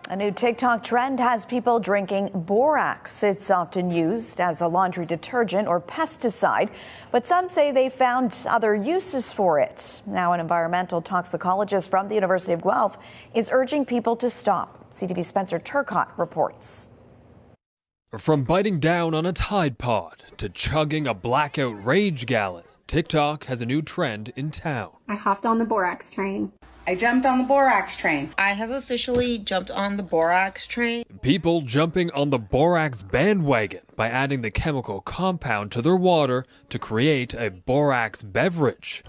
A new TikTok trend has people drinking borax. It's often used as a laundry detergent or pesticide, but some say they found other uses for it. Now, an environmental toxicologist from the University of Guelph is urging people to stop. CTV's Spencer Turcott reports. From biting down on a Tide Pod to chugging a blackout rage gallon, TikTok has a new trend in town. I hopped on the borax train. I jumped on the borax train. I have officially jumped on the borax train. People jumping on the borax bandwagon by adding the chemical compound to their water to create a borax beverage.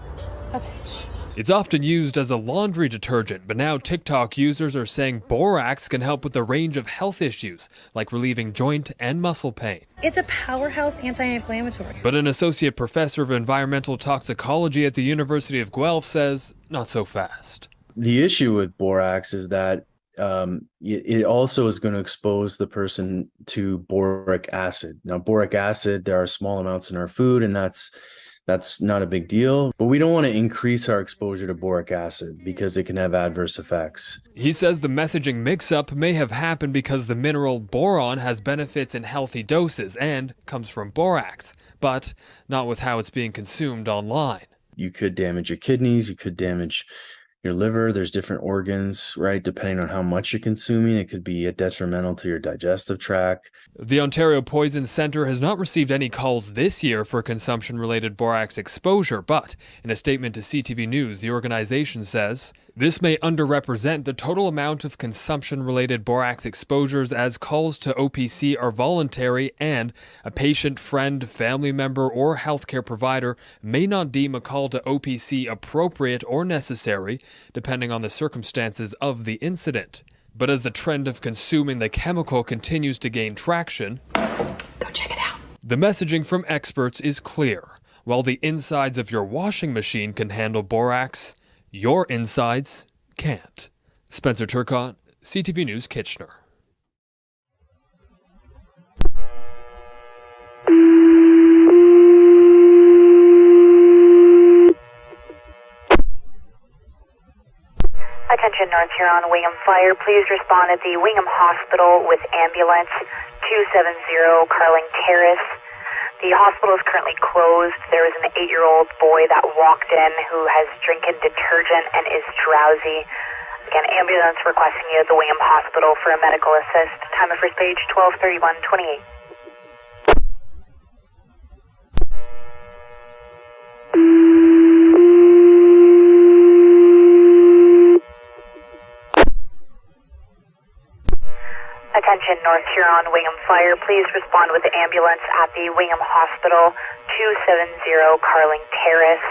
It's often used as a laundry detergent, but now TikTok users are saying borax can help with a range of health issues, like relieving joint and muscle pain. It's a powerhouse anti-inflammatory. But an associate professor of environmental toxicology at the University of Guelph says, not so fast. The issue with borax is that it also is going to expose the person to boric acid. Now, boric acid, there are small amounts in our food, and that's not a big deal, but we don't want to increase our exposure to boric acid because it can have adverse effects. He says the messaging mix-up may have happened because the mineral boron has benefits in healthy doses and comes from borax, but not with how it's being consumed online. You could damage your kidneys, you could damage your liver. There's different organs, right? Depending on how much you're consuming, it could be detrimental to your digestive tract. The Ontario Poison Centre has not received any calls this year for consumption-related borax exposure, but in a statement to CTV News, the organization says this may underrepresent the total amount of consumption-related borax exposures, as calls to OPC are voluntary and a patient, friend, family member, or healthcare provider may not deem a call to OPC appropriate or necessary, depending on the circumstances of the incident. But as the trend of consuming the chemical continues to gain traction, Go check it out. the messaging from experts is clear. While the insides of your washing machine can handle borax, your insides can't. Spencer Turcott, CTV News, Kitchener. Attention North Huron, Wingham Fire. Please respond at the Wingham Hospital with ambulance 270 Carling Terrace. The hospital is currently closed. There is an 8-year-old boy that walked in who has drinking detergent and is drowsy. Again, ambulance requesting you at the Wingham Hospital for a medical assist. Time of first page 12:31:28. Attention North Huron, Wingham Fire. Please respond with the ambulance at the Wingham Hospital 270 Carling Terrace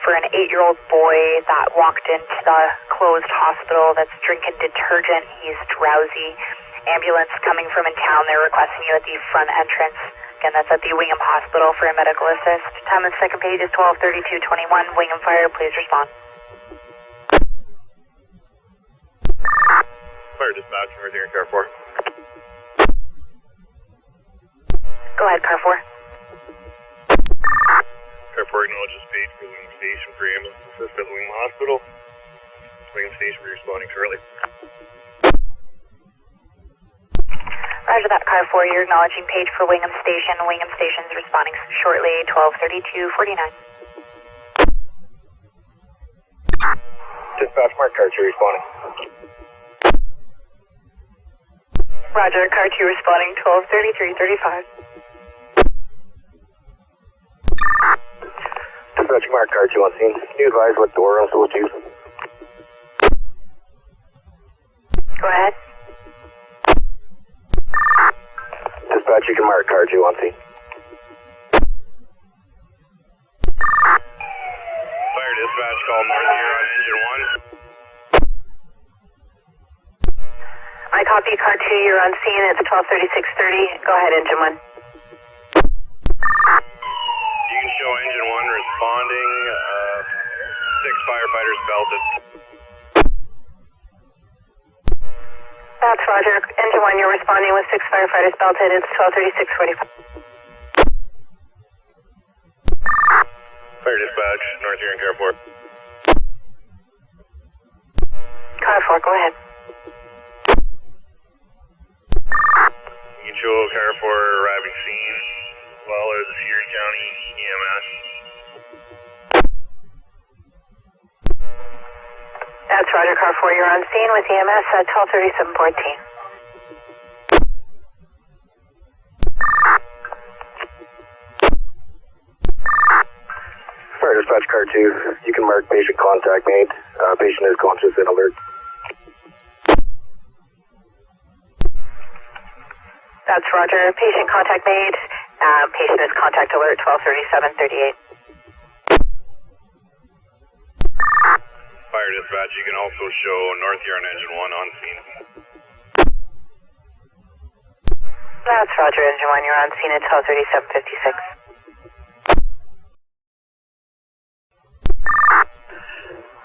for an 8-year-old boy that walked into the closed hospital that's drinking detergent. He's drowsy. Ambulance coming from in town. They're requesting you at the front entrance. Again, that's at the Wingham Hospital for a medical assist. Time of the second page is 12:32:21. Wingham Fire, please respond. Fire dispatch, we're here in car 4. Go ahead, car 4. Car 4 acknowledges page for Wingham Station for ambulance assist at the Wingham Hospital. Wingham Station, we're responding shortly. Roger that, car 4. You're acknowledging page for Wingham Station. Wingham Station's responding shortly, 12:32:49. Dispatch, Mark car 2 responding. Roger, car 2 responding, 12:33:35. Dispatch, Mark car 2 on scene. Can you advise what door I'm supposed to use? Go ahead. Dispatch, you can mark car 2 on scene. Fire dispatch, call North Huron engine 1. I copy car 2, you're on scene, it's 12:36:30. Go ahead, engine 1. You can show engine 1 responding, 6 firefighters belted. That's Roger. Engine 1, you're responding with 6 firefighters belted. It's 12:36:45. Fire dispatch, North Huron car 4. Car 4, go ahead. You can show car 4 arriving scene, as well as the Huron County EMS. That's Roger, car 4, you're on scene with EMS at 123714. Fire dispatch car 2, you can mark patient contact made. Patient is conscious and alert. That's Roger, patient contact made. Patient is contact alert 123738. Fire dispatch, you can also show North Huron engine 1 on scene. That's Roger, engine 1, you're on scene at 123756.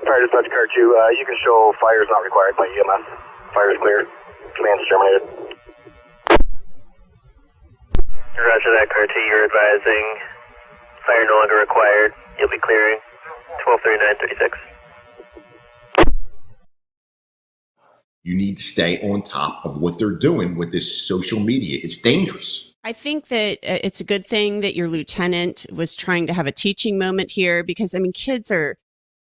Fire dispatch car 2, you can show fire is not required by EMS. Fire is clear. Command is terminated. Roger that, car 2, you're advising fire no longer required. You'll be clearing 123936. You need to stay on top of what they're doing with this social media. It's dangerous. I think that it's a good thing that your lieutenant was trying to have a teaching moment here because, I mean, kids are,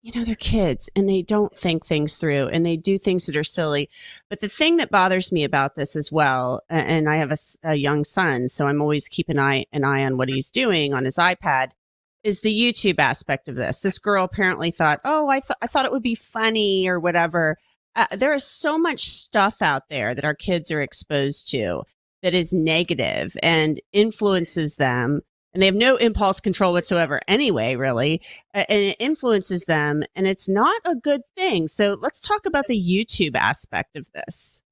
they're kids and they don't think things through and they do things that are silly. But the thing that bothers me about this as well, and I have a young son, so I'm always keeping an eye on what he's doing on his iPad, is the YouTube aspect of this. This girl apparently thought, I thought it would be funny or whatever. There is so much stuff out there that our kids are exposed to that is negative and influences them. And they have no impulse control whatsoever anyway, really. And it influences them. And it's not a good thing. So let's talk about the YouTube aspect of this.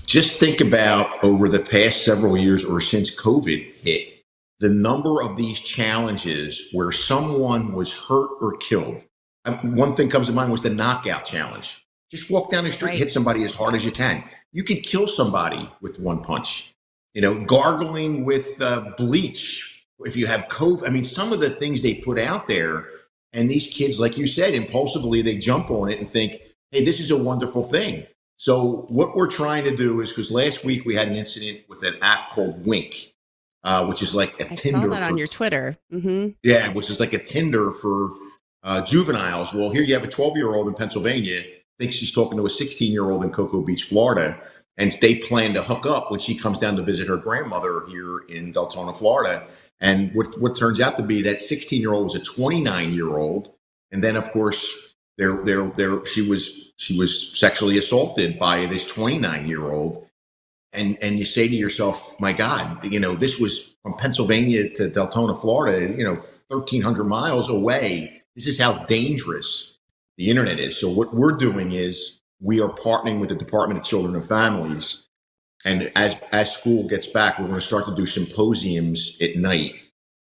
Just think about over the past several years or since COVID hit, the number of these challenges where someone was hurt or killed. One thing comes to mind was the knockout challenge. Just walk down the street, hit somebody as hard as you can. You could kill somebody with one punch. Gargling with bleach if you have COVID. I mean, some of the things they put out there, and these kids, like you said, impulsively, they jump on it and think, hey, this is a wonderful thing. So what we're trying to do is, because last week we had an incident with an app called Wink, which is like a Tinder. I saw that on your Twitter. Mm-hmm. Yeah, which is like a Tinder for juveniles. Well, here you have a 12-year-old in Pennsylvania, thinks she's talking to a 16-year-old in Cocoa Beach, Florida, and they plan to hook up when she comes down to visit her grandmother here in Deltona, Florida. And what turns out to be that 16-year-old was a 29-year-old, and then of course she was sexually assaulted by this 29-year-old, and you say to yourself, my God, this was from Pennsylvania to Deltona, Florida, 1,300 miles away. This is how dangerous the internet is. So what we're doing is we are partnering with the Department of Children and Families. And as school gets back, we're going to start to do symposiums at night.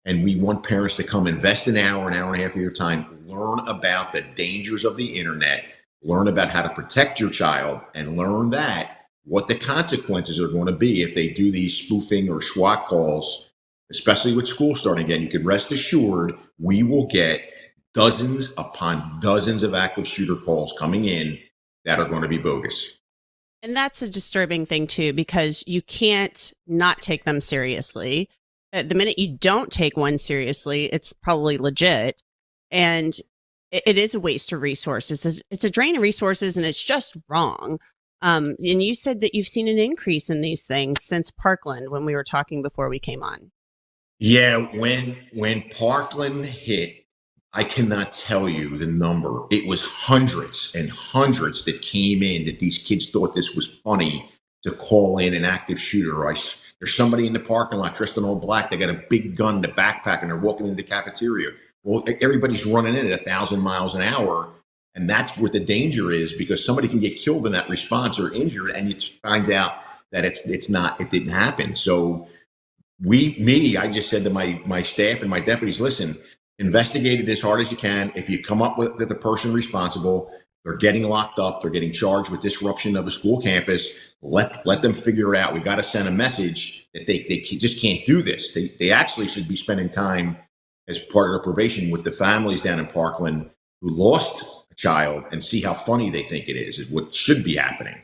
And we want parents to come invest an hour and a half of your time, learn about the dangers of the internet, learn about how to protect your child, and learn what the consequences are going to be if they do these spoofing or SWAT calls, especially with school starting again. You can rest assured we will get dozens upon dozens of active shooter calls coming in that are going to be bogus. And that's a disturbing thing, too, because you can't not take them seriously. The minute you don't take one seriously, it's probably legit. And it is a waste of resources. It's a drain of resources, and it's just wrong. And you said that you've seen an increase in these things since Parkland when we were talking before we came on. Yeah, when Parkland hit, I cannot tell you the number. It was hundreds and hundreds that came in that these kids thought this was funny to call in an active shooter. There's somebody in the parking lot dressed in all black. They got a big gun, the backpack, and they're walking into the cafeteria. Well, everybody's running in at 1,000 miles an hour. And that's what the danger is, because somebody can get killed in that response or injured, and it finds out that it didn't happen. So I just said to my staff and my deputies, listen, investigate it as hard as you can. If you come up with the person responsible, they're getting locked up, they're getting charged with disruption of a school campus, let them figure it out. We got to send a message that they just can't do this. They actually should be spending time as part of their probation with the families down in Parkland who lost a child and see how funny they think it is what should be happening.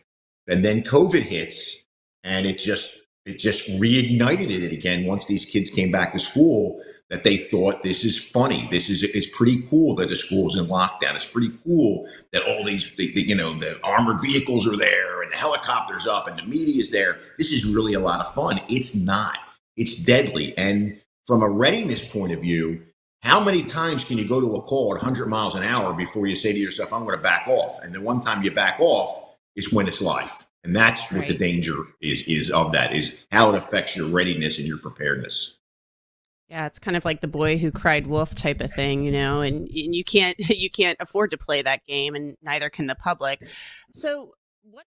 And then COVID hits, And it just reignited it again once these kids came back to school, that they thought, this is funny. It's pretty cool that the school's in lockdown. It's pretty cool that all these, the armored vehicles are there and the helicopters up and the media is there. This is really a lot of fun. It's not. It's deadly. And from a readiness point of view, how many times can you go to a call at 100 miles an hour before you say to yourself, I'm going to back off? And the one time you back off is when it's live. And that's what the danger is of that, is how it affects your readiness and your preparedness. Yeah, it's kind of like the boy who cried wolf type of thing, and you can't afford to play that game, and neither can the public. So what